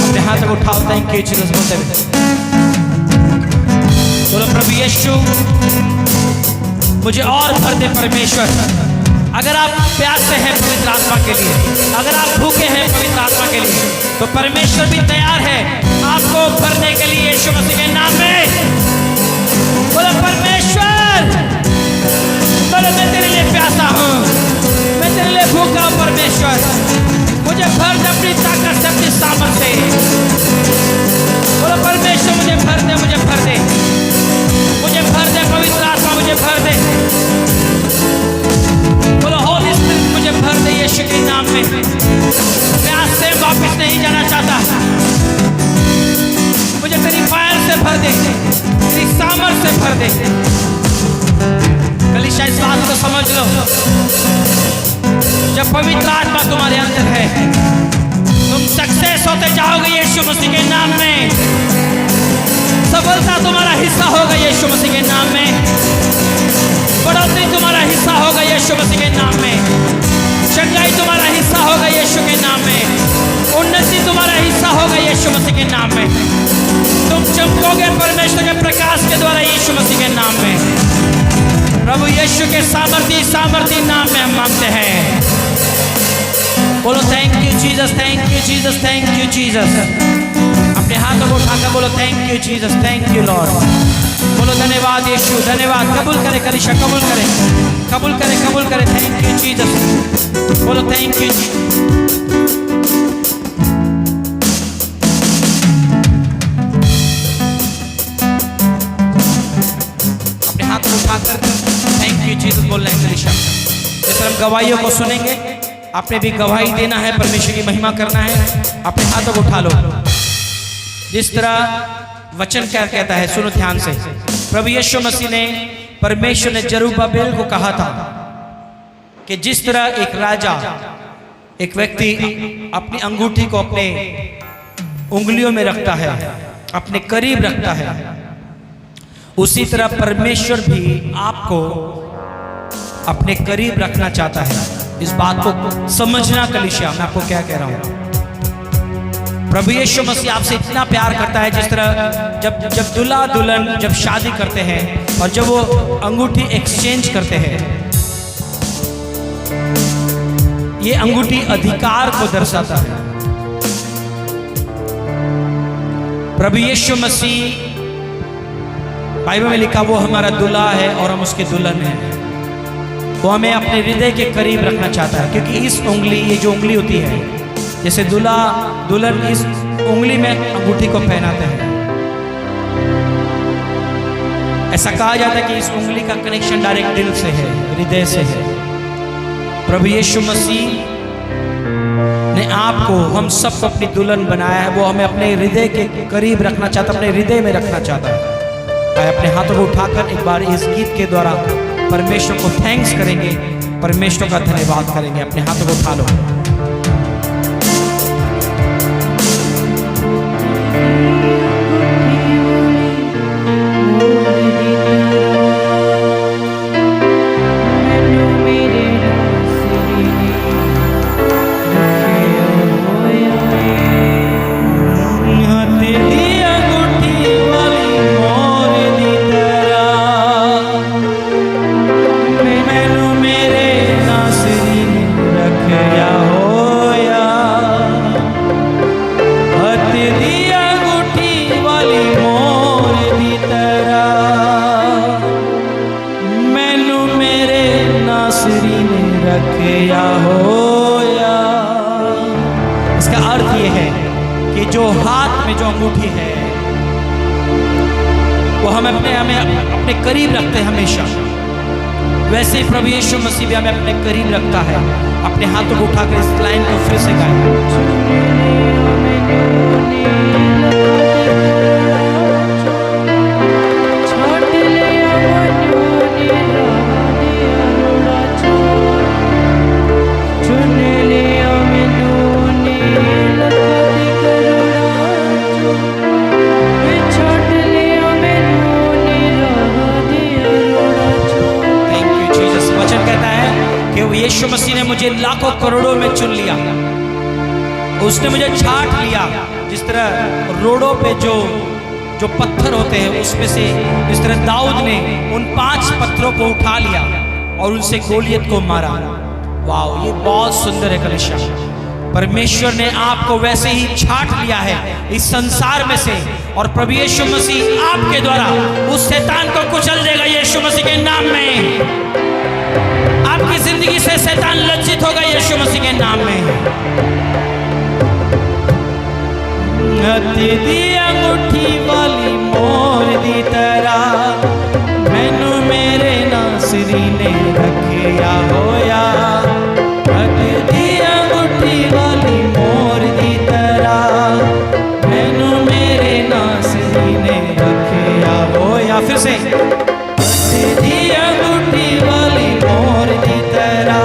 अपने हाथ को उठाओ, थैंक यू जीसस बोलते हुए बोलो प्रभु यीशु मुझे और भर दे परमेश्वर। अगर आप प्यासे हैं पवित्र आत्मा के लिए, अगर आप भूखे हैं पवित्र आत्मा के लिए, तो परमेश्वर भी तैयार है आपको भरने के लिए यीशु मसीह के नाम में। बोलो परमेश्वर, बोलो मैं तेरे लिए प्यासा हूँ, मैं तेरे लिए भूखा हूँ परमेश्वर, मुझे भर दे अपनी ताकत से, अपनी सामर्थ से। बोलो परमेश्वर मुझे भर दे, मुझे भर दे, मुझे भर दे पवित्र आत्मा, मुझे भर दे। बोलो होली स्पिरिट मुझे भर दे यीशु के नाम में। मैं आज से वापस नहीं जाना चाहता, मुझे तेरी फायर से भर दे, तेरी सामर्थ से भर दे। कलीसिया इस बात को समझ लो, जब पवित्र आत्मा तुम्हारे अंदर है तुम सक्सेस होते जाओगे यीशु मसीह के नाम में। सफलता तुम्हारा हिस्सा होगा यीशु मसीह के नाम में। बढ़ोतरी तुम्हारा हिस्सा होगा यीशु मसीह के नाम में। चंगाई तुम्हारा हिस्सा होगा यीशु के नाम में। उन्नति तुम्हारा हिस्सा होगा यीशु मसीह के नाम में। तुम चमकोगे परमेश्वर के प्रकाश के द्वारा यीशु मसीह के नाम में। प्रभु यीशु के सामर्थी नाम में हम मांगते हैं। बोलो thank you Jesus, thank you Jesus, thank you Jesus. अपने हाथों को उठाकर बोलो thank you Jesus, thank you Lord. बोलो धन्यवाद यीशु, धन्यवाद। कबूल करे कलीसिया, कबूल करे, कबूल करे, कबूल करे। थैंक यू जीसस, बोलो थैंक यू। अपने हाथ को उठाकर थैंक यू जीसस बोल रहे हैं कलीसिया। जैसे हम गवाहियों को सुनेंगे, आपने भी गवाही देना है, परमेश्वर की महिमा करना है। अपने हाथों को उठा लो। जिस तरह वचन क्या कहता है, सुनो ध्यान से। प्रभु यीशु मसीह ने, परमेश्वर ने जरुब्बाबेल को कहा था कि जिस तरह एक राजा, एक व्यक्ति अपनी अंगूठी को अपने उंगलियों में रखता है, अपने करीब रखता है, उसी तरह परमेश्वर भी आपको अपने करीब रखना चाहता है। इस बात को समझना कलीसिया, मैं आपको क्या कह रहा हूं। प्रभु यीशु मसीह आपसे इतना प्यार करता है, जिस तरह जब दूल्हा दुल्हन जब शादी करते हैं और जब वो अंगूठी एक्सचेंज करते हैं, ये अंगूठी अधिकार को दर्शाता है। प्रभु यीशु मसीह, बाइबल में लिखा, वो हमारा दूल्हा है और हम उसके दुल्हन हैं। वो हमें अपने हृदय के करीब रखना चाहता है, क्योंकि इस उंगली, ये जो उंगली होती है, जैसे दूल्हा दुल्हन इस उंगली में अंगूठी को पहनाते हैं, ऐसा कहा जाता है कि इस उंगली का कनेक्शन डायरेक्ट दिल से है, हृदय से है। प्रभु यीशु मसीह ने आपको, हम सबको अपनी दुल्हन बनाया है। वो हमें अपने हृदय के करीब रखना चाहता है, अपने हृदय में रखना चाहता है। अपने हाथों को उठाकर एक बार इस गीत के द्वारा परमेश्वर को थैंक्स करेंगे, परमेश्वर का धन्यवाद करेंगे। अपने हाथों को उठा लो। इसका अर्थ यह है कि जो हाथ में जो अंगूठी है वो हमें अपने करीब रखते हैं हमेशा। वैसे ही प्रभु यीशु मसीह भी हमें अपने करीब रखता है। अपने हाथों को उठाकर इस लाइन को फिर से गाएं। यीशु मसीह ने मुझे लाखों करोड़ों में चुन लिया, उसने मुझे छांट लिया, जिस तरह रोडों पे जो पत्थर होते हैं उसमें से जिस तरह दाऊद ने उन 5 पत्थरों को उठा लिया और उनसे गोलियत को मारा। वाह, ये बहुत सुंदर है कलीसिया। परमेश्वर ने आपको वैसे ही छांट लिया है इस संसार में से, और प्रभु यीशु मसीह आपके द्वारा उस शैतान को कुचल देगा यीशु मसीह के नाम में। आपकी जिंदगी से शैतान लज्जित होगा यीशु मसीह के नाम में। दी अंगूठी वाली मोर दी तरह मैनू मेरे नासरी ने रखिया होया। दी अंगूठी वाली मोर दी तरह मैनू मेरे नासरी ने रखिया होया। फिर से दी अंगूठी वाली मोर दी तरह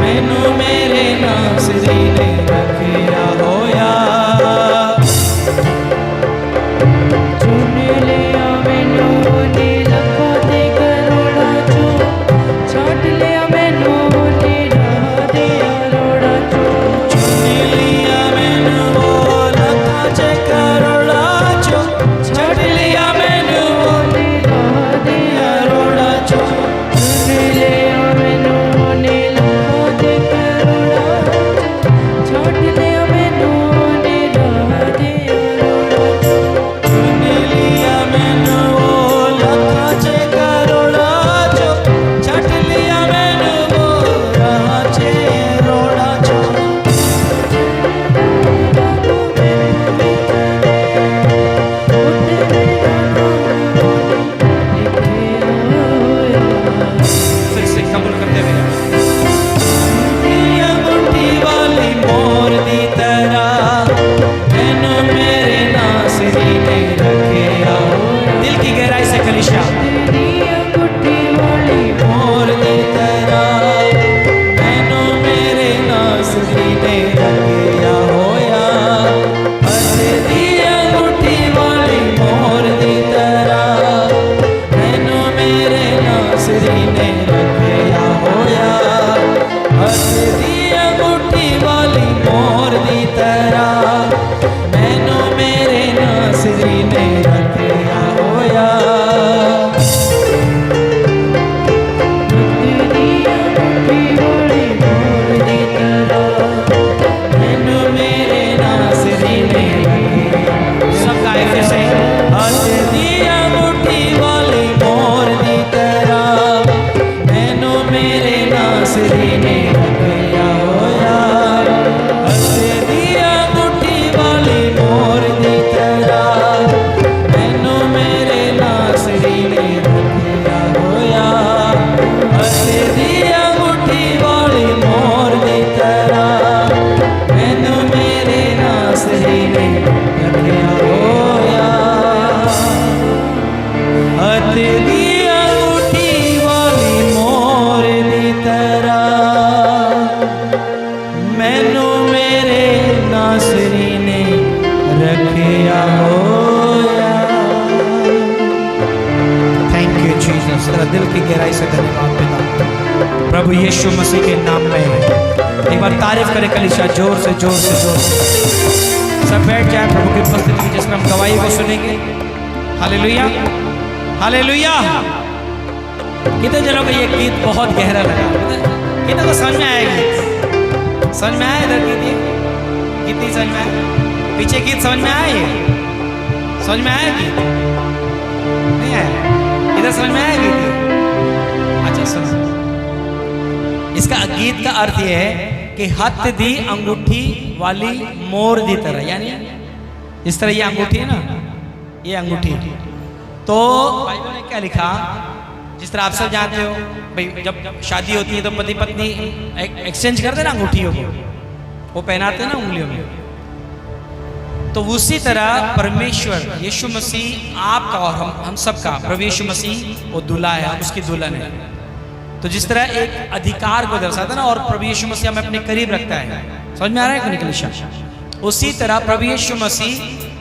मैनू मेरे नासरी ने रखिया होया। दिल की गहराई से धन्यवाद पिता प्रभु यीशु मसीह के नाम में। एक बार तारीफ करें कलीसिया, जोर से जोर से जोर से। सब बैठ जाए प्रभु की उपस्थिति में, जिसमें हम गवाही को सुनेंगे। Hallelujah hallelujah. कितने जनों को ये गीत बहुत गहरा लगा? कितने को समझ में आया गीत? समझ में आया इधर गीत? कितनी समझ में आया? पीछे गीत समझ में आया? ये समझ में आया गीत? नहीं आया? इधर समझ में आया गीत? अच्छा सुनो, इसका गीत का अर्थ यह है कि हथ दी अंगूठी वाली मोर दी तरह, यानी इस तरह ये अंगूठी है ना, ये अंगूठी। तो बाइबल ने क्या लिखा, जिस तरह आप सब जानते हो भाई, जब शादी होती है तो पति पत्नी एक्सचेंज करते ना अंगूठियों को, वो पहनाते ना उंगलियों में। तो उसी तरह परमेश्वर यीशु मसीह आपका और हम सबका, प्रभु यीशु मसीह वो दूल्हा है, हम उसकी दुल्हन है। तो जिस तरह एक अधिकार को दर्शाता है ना, और प्रभु यीशु मसीह हमें अपने करीब रखता है, समझ में आ रहा है कि नहीं? उसी तरह प्रभु यीशु मसीह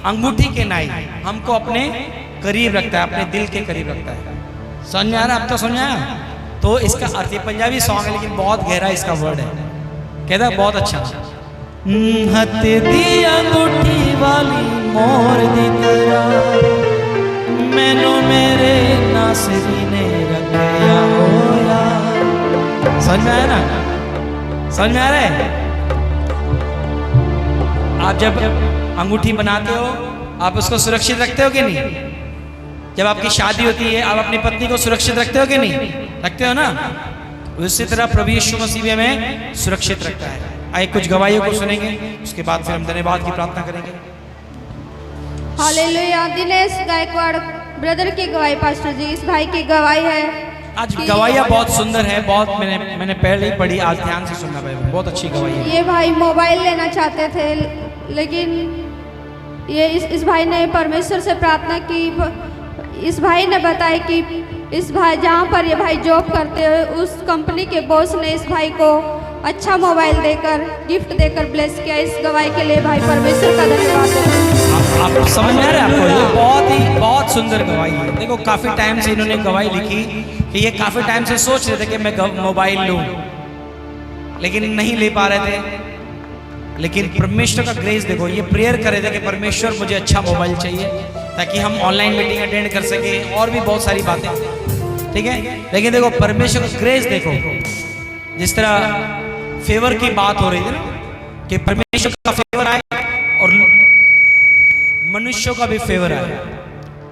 अंगूठी के नाई हमको अपने करीब रखता है, अपने दिल के करीब रखता है। समझ में आ रहा है? अब तो समझ में आया? तो इसका अर्थ, ये पंजाबी सॉन्ग है लेकिन बहुत गहरा इसका वर्ड है। कहता है बहुत अच्छा, हथ दी अंगूठी वाली मोर दी तरह मैनू मेरे नासरी ने रखया होया। समझ में आया ना? समझ में आ रहा है? आप जब अंगूठी बनाते हो आप उसको सुरक्षित रखते हो कि नहीं? जब आपकी शादी होती है आप अपनी पत्नी को सुरक्षित रखते हो कि नहीं? रखते हो ना? उसी तरह प्रभु यीशु मसीह भी हमें सुरक्षित रखता है। आइए कुछ गवाहियों को सुनेंगे, उसके बाद फिर हम धन्यवाद की प्रार्थना करेंगे। हालेलुया। दिनेश गायकवाड़ ब्रदर की गवाही पास्टर जी, इस भाई की गवाही है। आज गवाहियाँ बहुत सुंदर है, बहुत मैंने पहले ही पढ़ी, आज ध्यान से सुनना भाई, बहुत अच्छी गवाही है। ये भाई मोबाइल लेना चाहते थे, लेकिन ये इस भाई ने परमेश्वर से प्रार्थना की। इस भाई ने बताया कि इस भाई जहाँ पर ये भाई जॉब करते हैं उस कंपनी के बॉस ने इस भाई को अच्छा मोबाइल देकर गिफ्ट देकर ब्लेस किया। इस गवाही के लिए भाई परमेश्वर का धन्यवाद है। आप समझ में आ रहे हैं आपको? ये बहुत सुंदर गवाही है। देखो काफ़ी टाइम से इन्होंने गवाही लिखी कि ये काफ़ी टाइम से सोच रहे थे कि मैं मोबाइल लूँ, लेकिन नहीं ले पा रहे थे। लेकिन परमेश्वर का ग्रेस देखो, ये प्रेयर कर रहे थे कि परमेश्वर मुझे अच्छा मोबाइल चाहिए ताकि हम ऑनलाइन मीटिंग अटेंड कर सकें और भी बहुत सारी बातें, ठीक है। लेकिन देखो परमेश्वर का ग्रेस देखो, जिस तरह फेवर की बात हो रही थी ना कि परमेश्वर का फेवर आए और मनुष्यों का भी फेवर आया,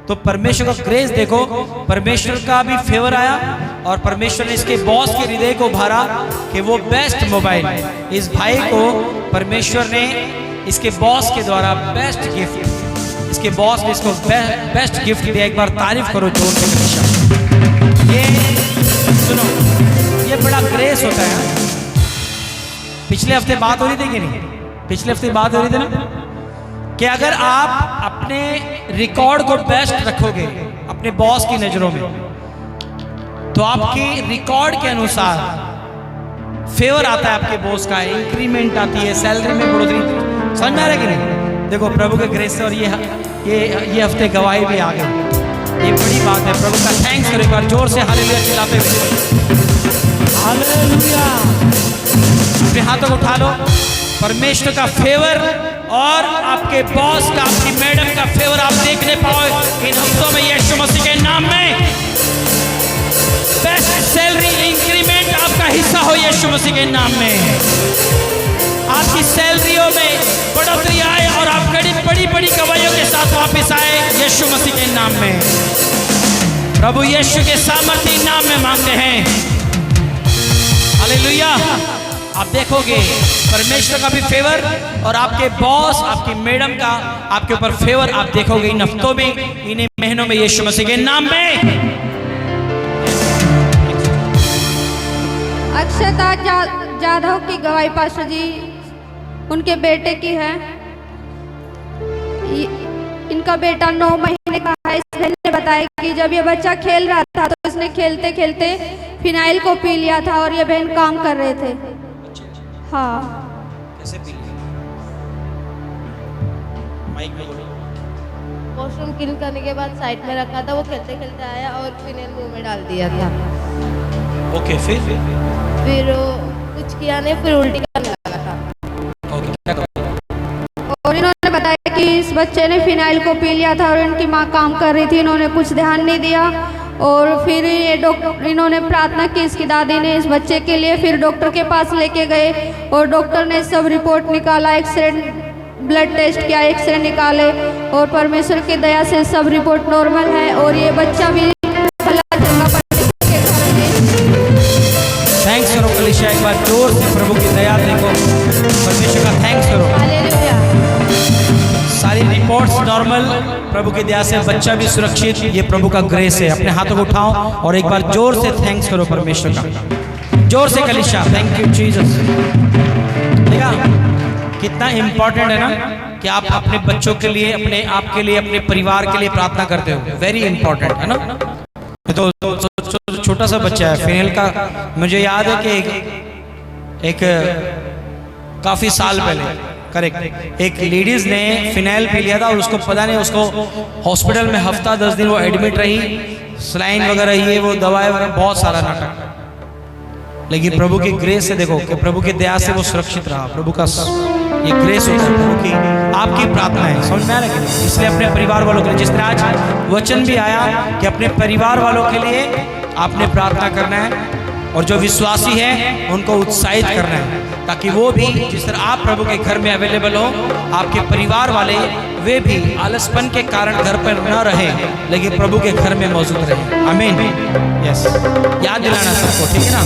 तो परमेश्वर का ग्रेस देखो, परमेश्वर का भी फेवर आया और परमेश्वर ने इसके बॉस के हृदय को भरा कि वो बेस्ट मोबाइल, इस भाई को परमेश्वर ने इसके बॉस के द्वारा बेस्ट गिफ्ट, इसके बॉस ने इसको बेस्ट गिफ्ट दिया। एक बार तारीफ करो जोर से। ये सुनो, ये बड़ा ग्रेस होता है। पिछले हफ्ते बात हो रही थी कि नहीं? पिछले हफ्ते बात हो रही थी ना कि अगर आप अपने रिकॉर्ड को बेस्ट रखोगे अपने बॉस की नजरों में, तो आपके रिकॉर्ड के अनुसार फेवर आता है, आपके बॉस का इंक्रीमेंट आती है, सैलरी में बढ़ोतरी। समझ में आ रहा है कि नहीं? देखो प्रभु के ग्रेस से, और ये हफ्ते गवाही भी आ गई, ये बड़ी बात है। प्रभु का थैंक्स करो एक बार जोर से, हालेलुया चिल्लाते हुए, हालेलुया। अपने हाथों को उठा लो। परमेश्वर का फेवर और आपके बॉस का, आपकी मैडम का फेवर आप देखने पाओ इन हफ्तों में यीशु मसीह के नाम में। बेस्ट सैलरी इंक्रीमेंट आपका हिस्सा हो यीशु मसीह के नाम में। आपकी सैलरियों में बढ़ोतरी आए और आप बड़ी बड़ी गवाहियों के साथ वापस आए यीशु मसीह के नाम में। प्रभु यीशु के सामर्थ्य नाम में मांगते हैं, हालेलुया। आप देखोगे परमेश्वर का भी फेवर और आपके बॉस, आपकी मैडम का आपके ऊपर फेवर आप देखोगे इन हफ्तों में, इन महीनों में यीशु मसीह के नाम में। अक्षता जाधव की गवाही पास्टर जी, उनके बेटे की है। इनका बेटा 9 महीने का है। इस बहन ने बताया कि जब ये बच्चा खेल रहा था तो इसने खेलते खेलते फिनाइल को पी लिया था और ये बहन काम कर रहे थे। हाँ, कैसे पी लिया? माइक में बोलो। वॉशरूम क्लीन करने के बाद साइड में रखा था, वो खेलते खेलते आया और फिनाइल मुंह में डाल दिया था। ओके, फिर वो कुछ किया नहीं, फिर उल्टी करने लगा था। और इन्होंने बताया कि इस बच्चे ने फिनाइल को पी लिया था और इनकी माँ काम कर रही थी, इन्होंने कुछ ध्यान नहीं दिया और फिर ये इन्होंने प्रार्थना की इसकी दादी ने इस बच्चे के लिए। फिर डॉक्टर के पास लेके गए और डॉक्टर ने सब रिपोर्ट निकाला, एक्सरे, ब्लड टेस्ट किया, एक्सरे निकाले और परमेश्वर की दया से सब रिपोर्ट नॉर्मल है और ये बच्चा भी थैंक्स करो कलीसिया, एक बार जोर से प्रभु की दया देखो, परमेश्वर का थैंक्स करो। हालेलुया। सारी रिपोर्ट्स नॉर्मल, प्रभु की दया से बच्चा भी सुरक्षित, ये प्रभु का ग्रेस है। अपने हाथों को उठाओ और एक बार जोर से थैंक्स करो परमेश्वर का, जोर से कलीसिया, थैंक यू जीसस। देखा कितना इंपॉर्टेंट है ना कि आप अपने बच्चों के लिए, अपने आप के लिए, अपने परिवार के लिए प्रार्थना करते हो, वेरी इंपॉर्टेंट है ना। तो छोटा सा बच्चा है फिनेल का, मुझे याद है कि एक काफी साल पहले करेक्ट एक लेडीज ने फिनाइल पी लिया था और उसको पता नहीं, उसको हॉस्पिटल में हफ्ता 10 दिन वो एडमिट रही, सलाइन वगैरह ये वो दवाएं वगैरह बहुत सारा नाटक। लेकिन प्रभु की ग्रेस से देखो कि प्रभु की दया से वो सुरक्षित रहा। प्रभु का ये ग्रेस होता है प्रभु की आपकी प्रार्थना है, समझ में आ रहा है कि नहीं? इसलिए अपने परिवार वालों के लिए, जिस तरह आज वचन भी आया कि अपने परिवार वालों के लिए आपने प्रार्थना करना है और जो विश्वासी है उनको उत्साहित करना है, ताकि वो भी जिस तरह आप प्रभु के घर में अवेलेबल हो, आपके परिवार वाले वे भी आलसपन के कारण घर पर न रहे लेकिन प्रभु के घर में मौजूद रहे। आमीन। यस, याद दिलाना सबको, ठीक है ना?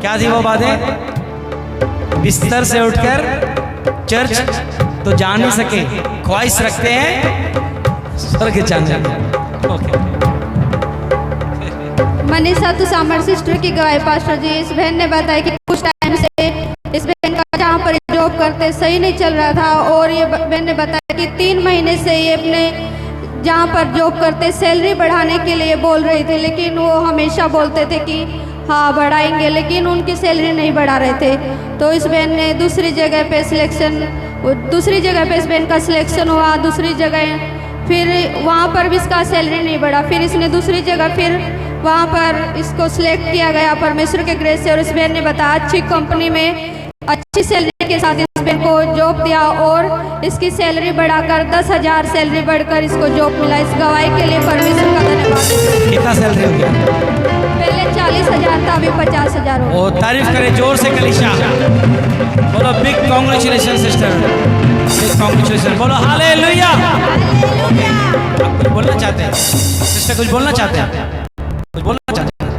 क्या थी वो बातें? बिस्तर से उठकर चर्च तो जा नहीं सके, ख्वाहिश रखते हैं स्वर्ग जाने की। ओके। मनीषा तुषामर सिस्टर की गवाही पास्टर जी, इस बहन ने बताया कि कुछ टाइम से इस बहन का जहाँ पर जॉब करते सही नहीं चल रहा था, और ये बहन ने बताया कि 3 महीने से ये अपने जहाँ पर जॉब करते सैलरी बढ़ाने के लिए बोल रहे थे, लेकिन वो हमेशा बोलते थे कि हाँ बढ़ाएंगे, लेकिन उनकी सैलरी नहीं बढ़ा रहे थे। तो इस बहन ने दूसरी जगह पे इस बहन का सिलेक्शन हुआ दूसरी जगह, फिर वहाँ पर भी इसका सैलरी नहीं बढ़ा, फिर इसने दूसरी जगह फिर वहाँ पर इसको सिलेक्ट किया गया परमेश्वर के ग्रेस से। और इस बहन ने बताया अच्छी कंपनी में अच्छी सैलरी के साथ इस बहन को जॉब दिया और इसकी सैलरी बढ़ाकर 10,000 सैलरी बढ़कर इसको जॉब मिला। इस गवाही के लिए परमेश्वर का धन्यवाद। कितना सैलरी हो गया? पहले 40,000 था, अभी 50,000 हो। ओ तारीफ करें जोर से कलीसिया, बोलो big congratulation sister, big congratulation, बोलो हालेलुया। आप कुछ बोलना चाहते हैं सिस्टर? कुछ बोलना चाहते हैं? कुछ बोलना चाहते हैं?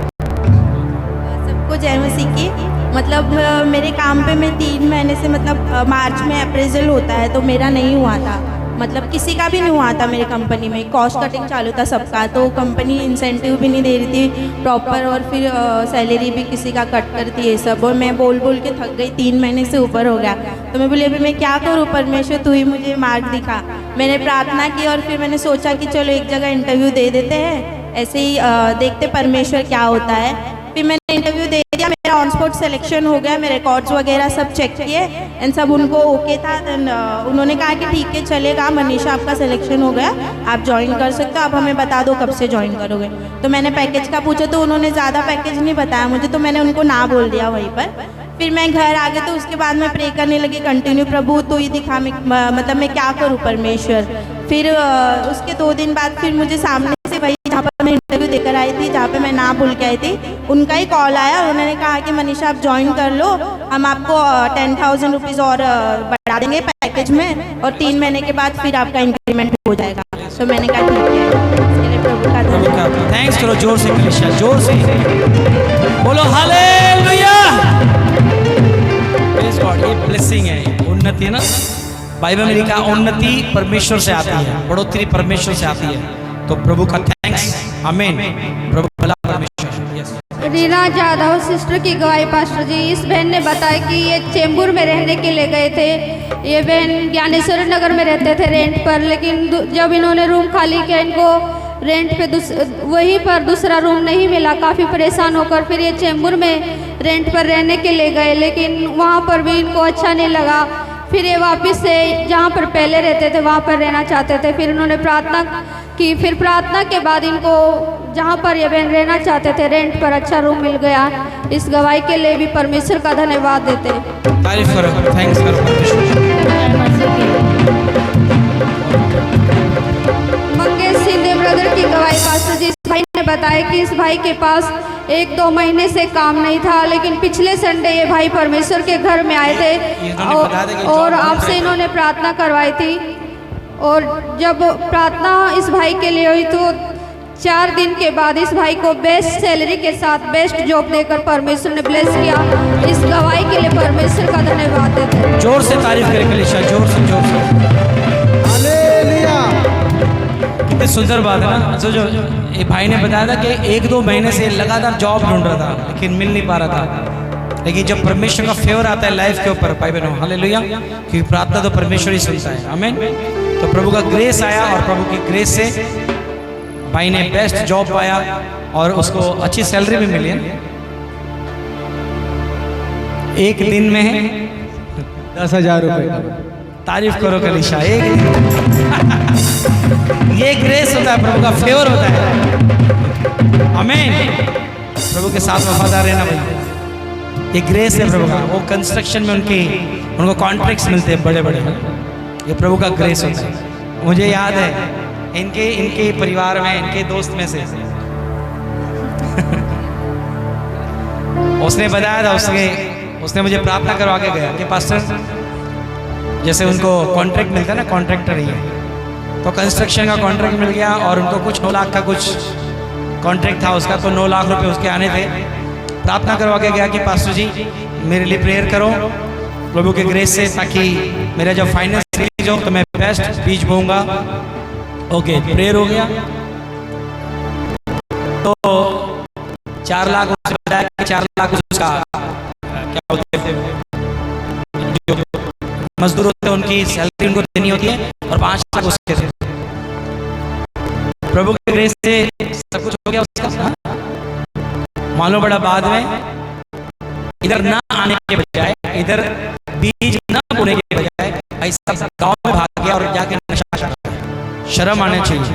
सबको जय मसीह की। मतलब मेरे काम पे मैं 3 महीने से, मतलब मार्च में अप्रेजल होता है तो मेरा नहीं हुआ था, मतलब किसी का भी नहीं हुआ था मेरी कंपनी में। कॉस्ट कटिंग चालू था सबका, तो कंपनी इंसेंटिव भी नहीं दे रही थी प्रॉपर, और फिर सैलरी भी किसी का कट करती है सब। और मैं बोल बोल के थक गई, 3 महीने से ऊपर हो गया। तो मैं बोली अभी मैं क्या करूँ परमेश्वर, तू ही मुझे मार्ग दिखा। मैंने प्रार्थना की और फिर मैंने सोचा कि चलो एक जगह इंटरव्यू दे देते हैं, ऐसे ही देखते परमेश्वर क्या होता है। फिर मैंने इंटरव्यू दे दिया, मेरा ऑन स्पॉट सिलेक्शन हो गया, मेरे रिकॉर्ड्स वगैरह सब चेक किए एंड सब उनको ओके था। उन्होंने कहा कि ठीक है चलेगा मनीषा, आपका सिलेक्शन हो गया, आप ज्वाइन कर सकते हो, आप हमें बता दो कब से ज्वाइन करोगे। तो मैंने पैकेज का पूछा तो उन्होंने ज़्यादा पैकेज नहीं बताया मुझे, तो मैंने उनको ना बोल दिया वहीं पर। फिर मैं घर आ गई, तो उसके बाद मैं प्रे करने लगी कंटिन्यू, प्रभु तो ही दिखा, मतलब मैं क्या करूँ परमेश्वर। फिर उसके 2 दिन बाद फिर मुझे सामने से वही जहाँ पर मैं इंटरव्यू देकर आई थी, जहाँ पे मैं ना भूल के आई थी, उनका ही कॉल आया। उन्होंने कहा कि मनीषा आप ज्वाइन कर लो, हम आपको 10,000 रुपीज़ और बढ़ा देंगे पैकेज में, और 3 महीने के बाद फिर आपका इंक्रीमेंट हो जाएगा। तो मैंने कहा ठीक है, इसके लिए प्रभु का धन्यवाद। थैंक्स करो जोर से कलीसिया, जोर से बोलो हालेलुया। Praise God. ये ब्लेसिंग है, उन्नति है ना, बाइबल में लिखा उन्नति परमेश्वर से आती है, बढ़ोतरी परमेश्वर से आती है। तो प्रभु का थैंक्स, आमीन। प्रभु भला परमेश्वर। यस। रीना जाधव सिस्टर की गवाही पास्टर जी, इस बहन ने बताया कि ये चेंबूर में रहने के लिए गए थे। ये बहन ज्ञानेश्वर नगर में रहते थे रेंट पर, लेकिन जब इन्होंने रूम खाली किया, इनको रेंट पे वहीं पर दूसरा रूम नहीं मिला। काफ़ी परेशान होकर फिर ये चेंबूर में रेंट पर रहने के लिए गए, लेकिन वहाँ पर भी इनको अच्छा नहीं लगा। फिर ये वापस से जहाँ पर पहले रहते थे वहाँ पर रहना चाहते थे। फिर इन्होंने प्रार्थना की, फिर प्रार्थना के बाद इनको जहाँ पर ये बहन रहना चाहते थे रेंट पर अच्छा रूम मिल गया। इस गवाही के लिए भी परमेश्वर का धन्यवाद देते हैं। तारीफ करो, थैंक्स करो परमेश्वर। मंगेश सिंधे ब्रदर की गवाही पास्टर जी, इस भाई ने बताया कि इस भाई के पास 1-2 महीने से काम नहीं था, लेकिन पिछले संडे ये भाई परमेश्वर के घर में आए थे और आपसे इन्होंने प्रार्थना करवाई थी। और जब प्रार्थना इस भाई के लिए हुई तो 4 दिन के बाद इस भाई को बेस्ट सैलरी के साथ बेस्ट जॉब देकर परमेश्वर ने ब्लेस किया। इस गवाही के लिए परमेश्वर का धन्यवाद देते हैं। जोर से तारीफ करें कलीसिया, जोर से जोर से। हालेलुया। कितनी सुंदर बात है ना। जो ये भाई ने बताया था कि 1-2 महीने से लगातार जॉब ढूंढ रहा था लेकिन मिल नहीं पा रहा था, लेकिन जब परमेश्वर का फेवर आता है लाइफ के ऊपर, भाई बहनों हालेलुया, क्योंकि प्रार्थना तो परमेश्वर ही सुनता है। आमीन। तो प्रभु का ग्रेस आया और प्रभु की ग्रेस से भाई ने बेस्ट जॉब पाया और उसको अच्छी सैलरी भी मिली है। एक दिन में 10,000 रुपये। तारीफ करो कलीसिया, एक ये ग्रेस होता है, प्रभु का फेवर होता है। आमीन। प्रभु के साथ वफादार रहना भाई, ये ग्रेस है प्रभु का। वो कंस्ट्रक्शन में उनकी उनको कॉन्ट्रैक्ट्स मिलते हैं बड़े बड़े। ये प्रभु का ग्रेस होता है। मुझे याद है इनके परिवार में, इनके दोस्त में से उसने बताया था, उसने मुझे प्रार्थना करवा के गया कि पास्टर, जैसे उनको कॉन्ट्रैक्ट मिलता है ना, कॉन्ट्रैक्टर ही है, तो कंस्ट्रक्शन का कॉन्ट्रैक्ट मिल गया और उनको कुछ 9 लाख का कुछ कॉन्ट्रैक्ट था उसका, तो 9 लाख रुपए उसके आने थे। प्रार्थना करवा के गया कि पास्टर जी मेरे लिए प्रेयर करो प्रभु के ग्रेस से, ताकि मेरा जब फाइनेंस रिलीज हो तो मैं बेस्ट बीज बोऊंगा। ओके, प्रेयर हो गया। तो 4 लाख उसने बताया कि 4 लाख उसका क्या बोलते हैं, जो मजदूर होते हैं उनकी सैलरी उनको देनी होती है, और 5 लाख उसके थे। प्रभु के ग्रेस से सब कुछ हो गया उसका। मालूम बड़ा बाद में इधर ना आने के बजाय, इधर बीज ना बोने के बजाय ऐसा गांव में भाग गया और जाके नशा। शर्म आने चाहिए।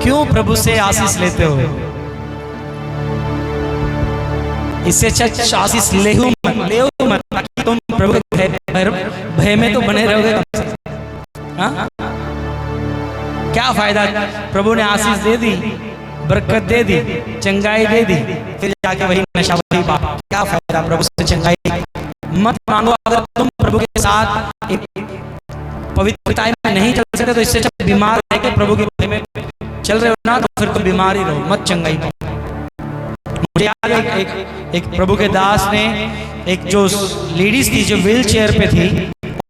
क्यों प्रभु से आशीष लेते हो? इससे अच्छा आशीष ले मत, ताकि तुम प्रभु के भय में तो बने रहोगे। हाँ? क्या फायदा? प्रभु ने आशीष दे दी, बरकत दे दी, चंगाई दे दी, फिर जाके वही नशा, वही पाप। क्या फायदा? प्रभु से चंगाई मत मांगो। अगर तुम प्रभु के साथ एक पवित्रता में नहीं चल सकते तो इससे अच्छा बीमार रह के प्रभु के भय में चल रहे हो ना, तो फिर तो बीमार ही रहो, मत चंगाई पाओ। मुझे याद है एक प्रभु के दास ने, एक जो लेडीज थी जो व्हील चेयर पे थी,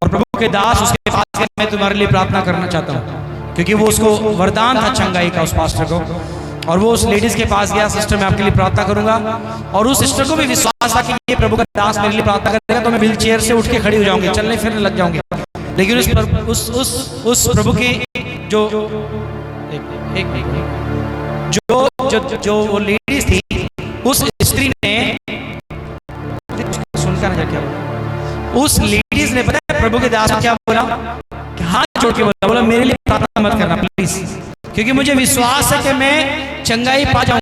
और प्रभु के दास उसके पास गए, मैं तुम्हारे लिए प्रार्थना करना चाहता हूँ, क्योंकि वो उसको वरदान था चंगाई का उस पास्टर को। और वो उस लेडीज के पास गया, सिस्टर मैं आपके लिए प्रार्थना करूंगा, और उस सिस्टर को भी विश्वास था कि ये प्रभु का दास मेरे लिए प्रार्थना करेगा तो मैं व्हील चेयर से उठ के खड़ी हो जाऊंगी, चलने फिरने लग जाऊंगी। लेकिन उस प्रभु की जो जो वो लेडीज थी, उस स्त्री ने सुनकर ना क्या, उस लेडीज ने पता है प्रभु के दास को क्या बोला? हाथ जोड़ के बोला मेरे लिए प्रार्थना मत करना प्लीज, क्योंकि मुझे विश्वास है कि मैं चंगाई पा जाऊंगी।